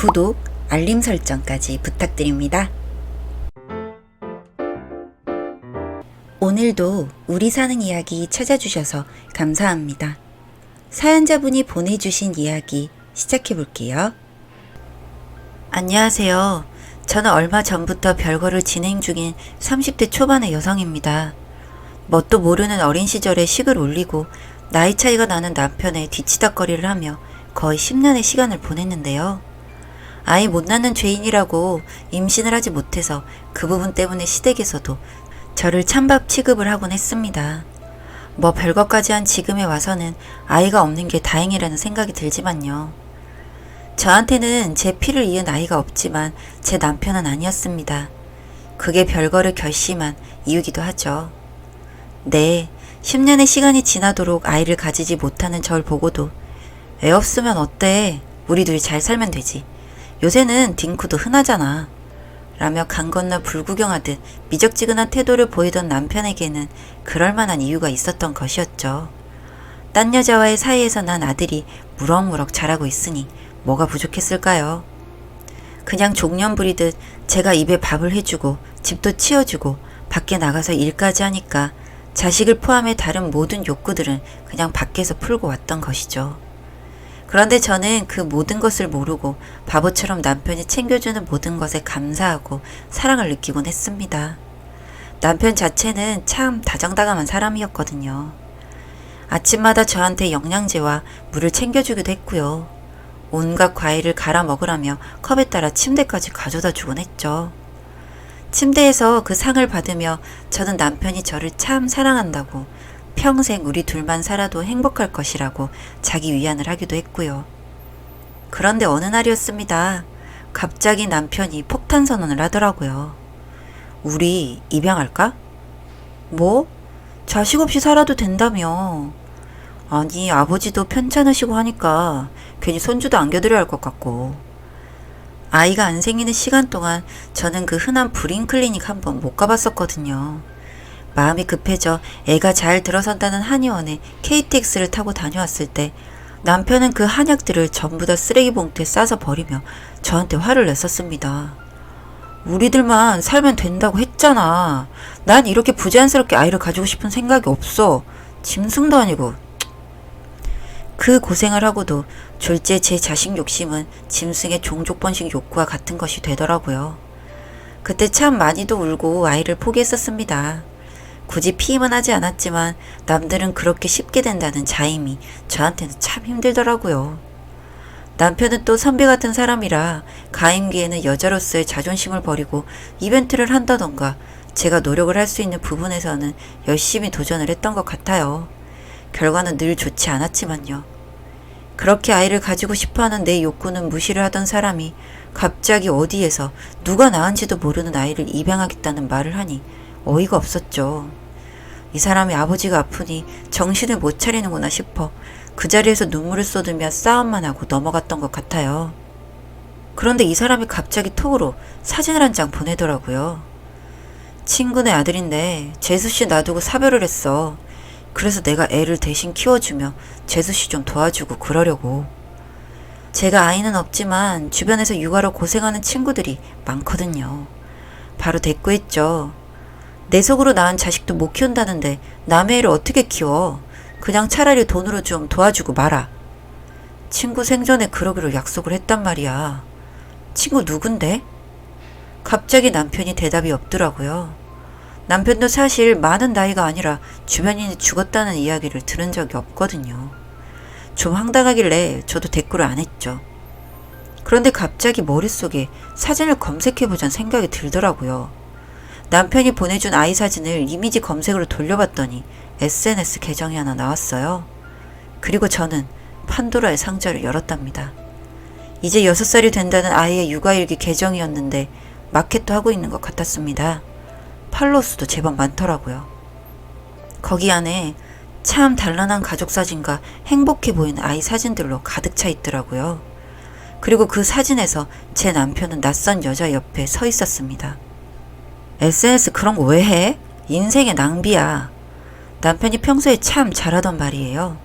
구독, 알림 설정까지 부탁드립니다. 오늘도 우리 사는 이야기 찾아주셔서 감사합니다. 사연자분이 보내주신 이야기 시작해볼게요. 안녕하세요. 저는 얼마 전부터 별거를 진행 중인 30대 초반의 여성입니다. 뭣도 모르는 어린 시절에 식을 올리고 나이 차이가 나는 남편의 뒤치다꺼리를 하며 거의 10년의 시간을 보냈는데요. 아이 못 낳는 죄인이라고 임신을 하지 못해서 그 부분 때문에 시댁에서도 저를 찬밥 취급을 하곤 했습니다. 뭐 별것까지 한 지금에 와서는 아이가 없는 게 다행이라는 생각이 들지만요. 저한테는 제 피를 이은 아이가 없지만 제 남편은 아니었습니다. 그게 별거를 결심한 이유기도 하죠. 네, 10년의 시간이 지나도록 아이를 가지지 못하는 절 보고도 애 없으면 어때? 우리 둘이 잘 살면 되지. 요새는 딩크도 흔하잖아. 라며 강 건너 불구경하듯 미적지근한 태도를 보이던 남편에게는 그럴 만한 이유가 있었던 것이었죠. 딴 여자와의 사이에서 난 아들이 무럭무럭 자라고 있으니 뭐가 부족했을까요? 그냥 종년 부리듯 제가 입에 밥을 해주고 집도 치워주고 밖에 나가서 일까지 하니까 자식을 포함해 다른 모든 욕구들은 그냥 밖에서 풀고 왔던 것이죠. 그런데 저는 그 모든 것을 모르고 바보처럼 남편이 챙겨주는 모든 것에 감사하고 사랑을 느끼곤 했습니다. 남편 자체는 참 다정다감한 사람이었거든요. 아침마다 저한테 영양제와 물을 챙겨주기도 했고요. 온갖 과일을 갈아 먹으라며 컵에 따라 침대까지 가져다 주곤 했죠. 침대에서 그 상을 받으며 저는 남편이 저를 참 사랑한다고 평생 우리 둘만 살아도 행복할 것이라고 자기 위안을 하기도 했고요. 그런데 어느 날이었습니다. 갑자기 남편이 폭탄 선언을 하더라고요. 우리 입양할까? 뭐? 자식 없이 살아도 된다며. 아니, 아버지도 편찮으시고 하니까 괜히 손주도 안겨드려야 할 것 같고. 아이가 안 생기는 시간 동안 저는 그 흔한 불임 클리닉 한번 못 가봤었거든요. 마음이 급해져 애가 잘 들어선다는 한의원에 KTX를 타고 다녀왔을 때 남편은 그 한약들을 전부 다 쓰레기 봉투에 싸서 버리며 저한테 화를 냈었습니다. 우리들만 살면 된다고 했잖아. 난 이렇게 부자연스럽게 아이를 가지고 싶은 생각이 없어. 짐승도 아니고. 그 고생을 하고도 졸지에 제 자식 욕심은 짐승의 종족번식 욕구와 같은 것이 되더라고요. 그때 참 많이도 울고 아이를 포기했었습니다. 굳이 피임은 하지 않았지만 남들은 그렇게 쉽게 된다는 자임이 저한테는 참 힘들더라고요. 남편은 또 선비 같은 사람이라 가임기에는 여자로서의 자존심을 버리고 이벤트를 한다던가 제가 노력을 할 수 있는 부분에서는 열심히 도전을 했던 것 같아요. 결과는 늘 좋지 않았지만요. 그렇게 아이를 가지고 싶어하는 내 욕구는 무시를 하던 사람이 갑자기 어디에서 누가 낳은지도 모르는 아이를 입양하겠다는 말을 하니 어이가 없었죠. 이 사람이 아버지가 아프니 정신을 못 차리는구나 싶어 그 자리에서 눈물을 쏟으며 싸움만 하고 넘어갔던 것 같아요. 그런데 이 사람이 갑자기 톡으로 사진을 한 장 보내더라고요. 친구네 아들인데 재수씨 놔두고 사별을 했어. 그래서 내가 애를 대신 키워주며 재수씨 좀 도와주고 그러려고. 제가 아이는 없지만 주변에서 육아로 고생하는 친구들이 많거든요. 바로 대꾸했죠. 내 속으로 낳은 자식도 못 키운다는데 남의 애를 어떻게 키워? 그냥 차라리 돈으로 좀 도와주고 말아. 친구 생전에 그러기로 약속을 했단 말이야. 친구 누군데? 갑자기 남편이 대답이 없더라고요. 남편도 사실 많은 나이가 아니라 주변인이 죽었다는 이야기를 들은 적이 없거든요. 좀 황당하길래 저도 댓글을 안 했죠. 그런데 갑자기 머릿속에 사진을 검색해보자는 생각이 들더라고요. 남편이 보내준 아이 사진을 이미지 검색으로 돌려봤더니 SNS 계정이 하나 나왔어요. 그리고 저는 판도라의 상자를 열었답니다. 이제 6살이 된다는 아이의 육아일기 계정이었는데 마켓도 하고 있는 것 같았습니다. 팔로워 수도 제법 많더라고요. 거기 안에 참 단란한 가족 사진과 행복해 보이는 아이 사진들로 가득 차 있더라고요. 그리고 그 사진에서 제 남편은 낯선 여자 옆에 서 있었습니다. SNS 그런 거 왜 해? 인생의 낭비야. 남편이 평소에 참 잘하던 말이에요.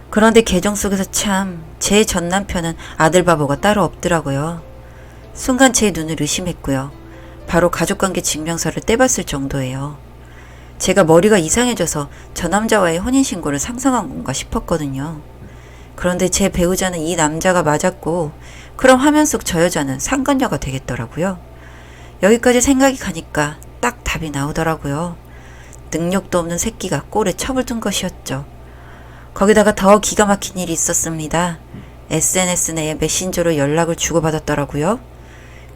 그런데 계정 속에서 참 제 전 남편은 아들 바보가 따로 없더라고요. 순간 제 눈을 의심했고요. 바로 가족관계 증명서를 떼봤을 정도예요. 제가 머리가 이상해져서 저 남자와의 혼인신고를 상상한 건가 싶었거든요. 그런데 제 배우자는 이 남자가 맞았고 그럼 화면 속 저 여자는 상간녀가 되겠더라고요. 여기까지 생각이 가니까 딱 답이 나오더라고요. 능력도 없는 새끼가 꼴에 첩을 둔 것이었죠. 거기다가 더 기가 막힌 일이 있었습니다. SNS 내에 메신저로 연락을 주고받았더라고요.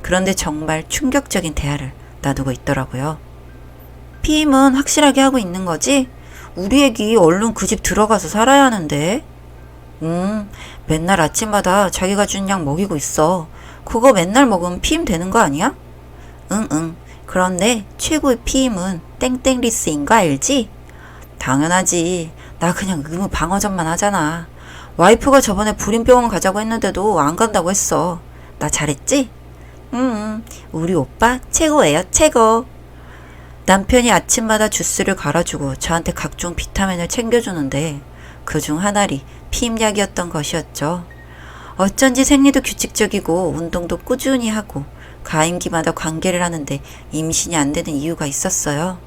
그런데 정말 충격적인 대화를 나누고 있더라고요. 피임은 확실하게 하고 있는 거지? 우리 애기 얼른 그 집 들어가서 살아야 하는데. 맨날 아침마다 자기가 준 약 먹이고 있어. 그거 맨날 먹으면 피임 되는 거 아니야? 응. 그런데 최고의 피임은 땡땡리스인 거 알지? 당연하지. 나 그냥 의무 방어전만 하잖아. 와이프가 저번에 불임병원 가자고 했는데도 안 간다고 했어. 나 잘했지? 우리 오빠 최고예요, 최고. 남편이 아침마다 주스를 갈아주고 저한테 각종 비타민을 챙겨주는데 그중 하나리 피임약이었던 것이었죠. 어쩐지 생리도 규칙적이고 운동도 꾸준히 하고 가임기마다 관계를 하는데 임신이 안 되는 이유가 있었어요.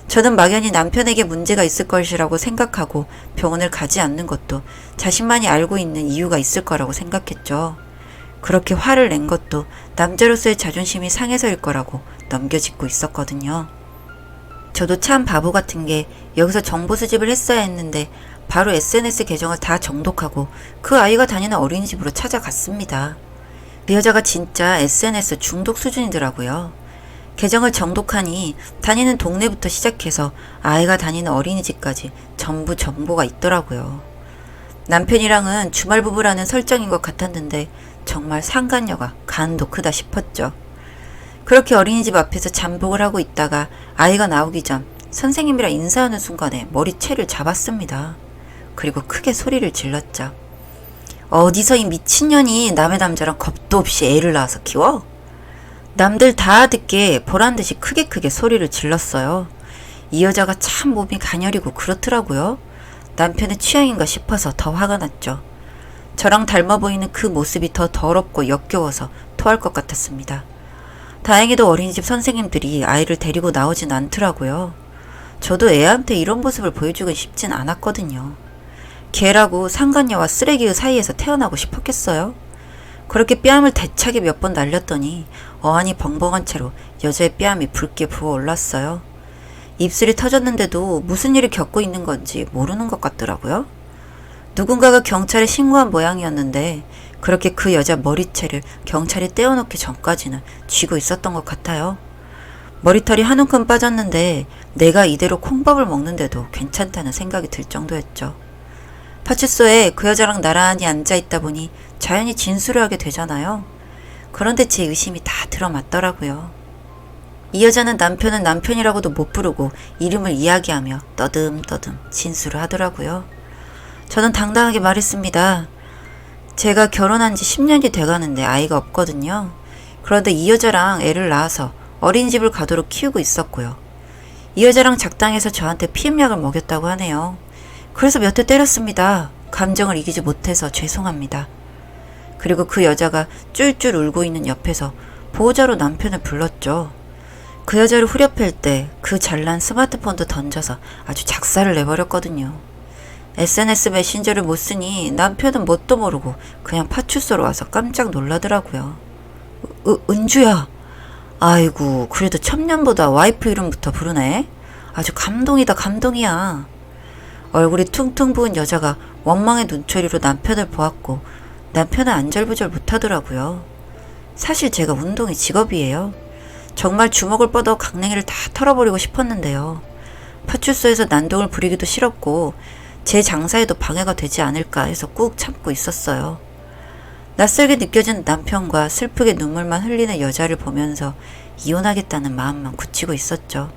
저는 막연히 남편에게 문제가 있을 것이라고 생각하고 병원을 가지 않는 것도 자신만이 알고 있는 이유가 있을 거라고 생각했죠. 그렇게 화를 낸 것도 남자로서의 자존심이 상해서일 거라고 넘겨짚고 있었거든요. 저도 참 바보 같은 게 여기서 정보 수집을 했어야 했는데 바로 SNS 계정을 다 정독하고 그 아이가 다니는 어린이집으로 찾아갔습니다. 그 여자가 진짜 SNS 중독 수준이더라고요. 계정을 정독하니 다니는 동네부터 시작해서 아이가 다니는 어린이집까지 전부 정보가 있더라고요. 남편이랑은 주말 부부라는 설정인 것 같았는데 정말 상간녀가 간도 크다 싶었죠. 그렇게 어린이집 앞에서 잠복을 하고 있다가 아이가 나오기 전 선생님이랑 인사하는 순간에 머리채를 잡았습니다. 그리고 크게 소리를 질렀죠. 어디서 이 미친년이 남의 남자랑 겁도 없이 애를 낳아서 키워? 남들 다 듣게 보란듯이 크게 소리를 질렀어요. 이 여자가 참 몸이 가녀리고 그렇더라고요. 남편의 취향인가 싶어서 더 화가 났죠. 저랑 닮아 보이는 그 모습이 더 더럽고 역겨워서 토할 것 같았습니다. 다행히도 어린이집 선생님들이 아이를 데리고 나오진 않더라고요. 저도 애한테 이런 모습을 보여주긴 쉽진 않았거든요. 개라고 상간녀와 쓰레기의 사이에서 태어나고 싶었겠어요? 그렇게 뺨을 대차게 몇 번 날렸더니 어안이 벙벙한 채로 여자의 뺨이 붉게 부어올랐어요. 입술이 터졌는데도 무슨 일을 겪고 있는 건지 모르는 것 같더라고요. 누군가가 경찰에 신고한 모양이었는데 그렇게 그 여자 머리채를 경찰이 떼어놓기 전까지는 쥐고 있었던 것 같아요. 머리털이 한 움큼 빠졌는데 내가 이대로 콩밥을 먹는데도 괜찮다는 생각이 들 정도였죠. 파출소에 그 여자랑 나란히 앉아있다 보니 자연히 진술을 하게 되잖아요. 그런데 제 의심이 다 들어맞더라고요. 이 여자는 남편은 남편이라고도 못 부르고 이름을 이야기하며 떠듬떠듬 진술을 하더라고요. 저는 당당하게 말했습니다. 제가 결혼한 지 10년이 돼가는데 아이가 없거든요. 그런데 이 여자랑 애를 낳아서 어린이집을 가도록 키우고 있었고요. 이 여자랑 작당해서 저한테 피임약을 먹였다고 하네요. 그래서 몇 대 때렸습니다. 감정을 이기지 못해서 죄송합니다. 그리고 그 여자가 쫄쫄 울고 있는 옆에서 보호자로 남편을 불렀죠. 그 여자를 후려팰 때 그 잘난 스마트폰도 던져서 아주 작사를 내버렸거든요. SNS 메신저를 못 쓰니 남편은 뭣도 모르고 그냥 파출소로 와서 깜짝 놀라더라고요. 은주야. 아이고 그래도 천년보다 와이프 이름부터 부르네. 아주 감동이다 감동이야. 얼굴이 퉁퉁 부은 여자가 원망의 눈초리로 남편을 보았고 남편은 안절부절 못하더라고요. 사실 제가 운동이 직업이에요. 정말 주먹을 뻗어 강냉이를 다 털어버리고 싶었는데요. 파출소에서 난동을 부리기도 싫었고 제 장사에도 방해가 되지 않을까 해서 꾹 참고 있었어요. 낯설게 느껴진 남편과 슬프게 눈물만 흘리는 여자를 보면서 이혼하겠다는 마음만 굳히고 있었죠.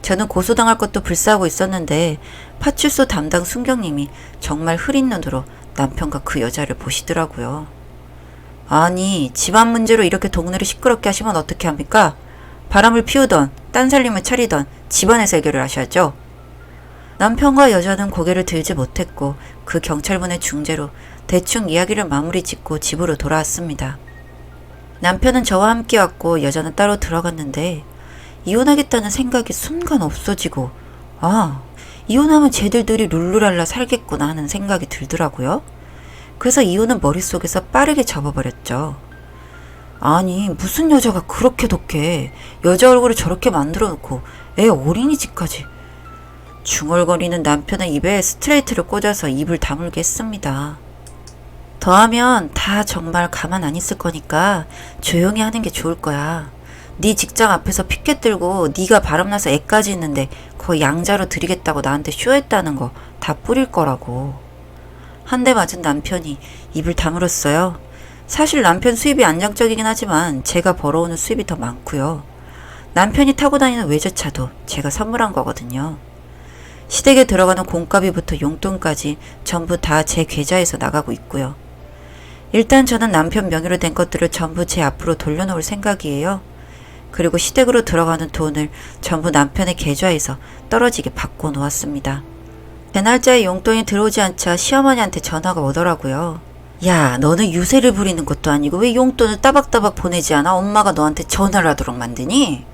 저는 고소당할 것도 불사하고 있었는데 파출소 담당 순경님이 정말 흐린 눈으로 남편과 그 여자를 보시더라고요. 아니 집안 문제로 이렇게 동네를 시끄럽게 하시면 어떻게 합니까? 바람을 피우던 딴 살림을 차리던 집안에서 해결을 하셔야죠. 남편과 여자는 고개를 들지 못했고 그 경찰분의 중재로 대충 이야기를 마무리 짓고 집으로 돌아왔습니다. 남편은 저와 함께 왔고 여자는 따로 들어갔는데 이혼하겠다는 생각이 순간 없어지고 이혼하면 쟤들들이 룰루랄라 살겠구나 하는 생각이 들더라고요. 그래서 이혼은 머릿속에서 빠르게 접어버렸죠. 아니 무슨 여자가 그렇게 독해. 여자 얼굴을 저렇게 만들어 놓고 애 어린이집까지. 중얼거리는 남편의 입에 스트레이트를 꽂아서 입을 다물게 했습니다. 더하면 다 정말 가만 안 있을 거니까 조용히 하는 게 좋을 거야. 네 직장 앞에서 피켓 들고 네가 바람나서 애까지 있는데 거의 양자로 드리겠다고 나한테 쇼했다는 거 다 뿌릴 거라고. 한 대 맞은 남편이 입을 다물었어요. 사실 남편 수입이 안정적이긴 하지만 제가 벌어오는 수입이 더 많고요. 남편이 타고 다니는 외제차도 제가 선물한 거거든요. 시댁에 들어가는 공과비부터 용돈까지 전부 다 제 계좌에서 나가고 있고요. 일단 저는 남편 명의로 된 것들을 전부 제 앞으로 돌려놓을 생각이에요. 그리고 시댁으로 들어가는 돈을 전부 남편의 계좌에서 떨어지게 바꿔 놓았습니다. 제 날짜에 용돈이 들어오지 않자 시어머니한테 전화가 오더라고요. 야, 너는 유세를 부리는 것도 아니고 왜 용돈을 따박따박 보내지 않아? 엄마가 너한테 전화를 하도록 만드니?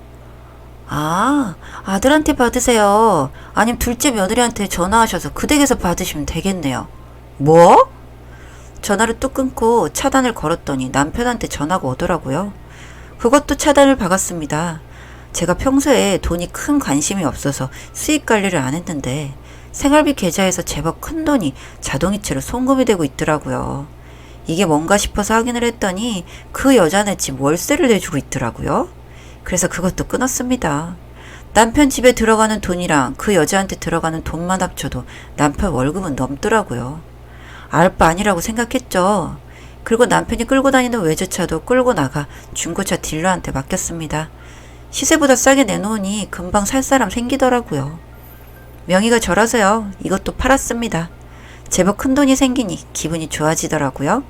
아들한테 받으세요. 아니면 둘째 며느리한테 전화하셔서 그 댁에서 받으시면 되겠네요. 뭐? 전화를 뚝 끊고 차단을 걸었더니 남편한테 전화가 오더라고요. 그것도 차단을 박았습니다. 제가 평소에 돈이 큰 관심이 없어서 수익 관리를 안 했는데 생활비 계좌에서 제법 큰 돈이 자동이체로 송금이 되고 있더라고요. 이게 뭔가 싶어서 확인을 했더니 그 여자네 집 월세를 내주고 있더라고요. 그래서 그것도 끊었습니다. 남편 집에 들어가는 돈이랑 그 여자한테 들어가는 돈만 합쳐도 남편 월급은 넘더라고요. 알 바 아니라고 생각했죠. 그리고 남편이 끌고 다니는 외제차도 끌고 나가 중고차 딜러한테 맡겼습니다. 시세보다 싸게 내놓으니 금방 살 사람 생기더라고요. 명의가 저라서요. 이것도 팔았습니다. 제법 큰 돈이 생기니 기분이 좋아지더라고요.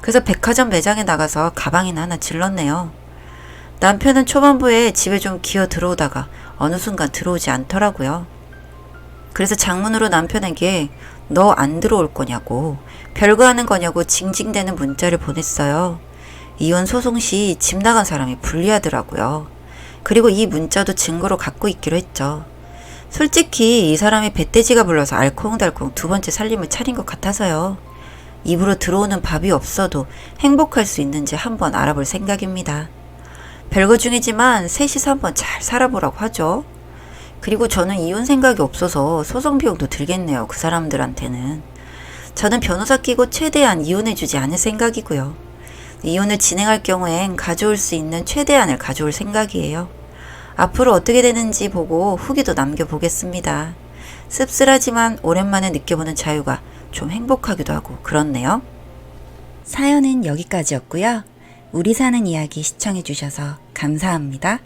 그래서 백화점 매장에 나가서 가방이나 하나 질렀네요. 남편은 초반부에 집에 좀 기어 들어오다가 어느 순간 들어오지 않더라고요. 그래서 장문으로 남편에게 너 안 들어올 거냐고, 별거 하는 거냐고 징징대는 문자를 보냈어요. 이혼 소송 시 집 나간 사람이 불리하더라고요. 그리고 이 문자도 증거로 갖고 있기로 했죠. 솔직히 이 사람이 배떼지가 불러서 알콩달콩 두 번째 살림을 차린 것 같아서요. 입으로 들어오는 밥이 없어도 행복할 수 있는지 한번 알아볼 생각입니다. 별거 중이지만 셋이서 한번 잘 살아보라고 하죠. 그리고 저는 이혼 생각이 없어서 소송 비용도 들겠네요. 그 사람들한테는. 저는 변호사 끼고 최대한 이혼해주지 않을 생각이고요. 이혼을 진행할 경우엔 가져올 수 있는 최대한을 가져올 생각이에요. 앞으로 어떻게 되는지 보고 후기도 남겨보겠습니다. 씁쓸하지만 오랜만에 느껴보는 자유가 좀 행복하기도 하고 그렇네요. 사연은 여기까지였고요. 우리 사는 이야기 시청해주셔서 감사합니다.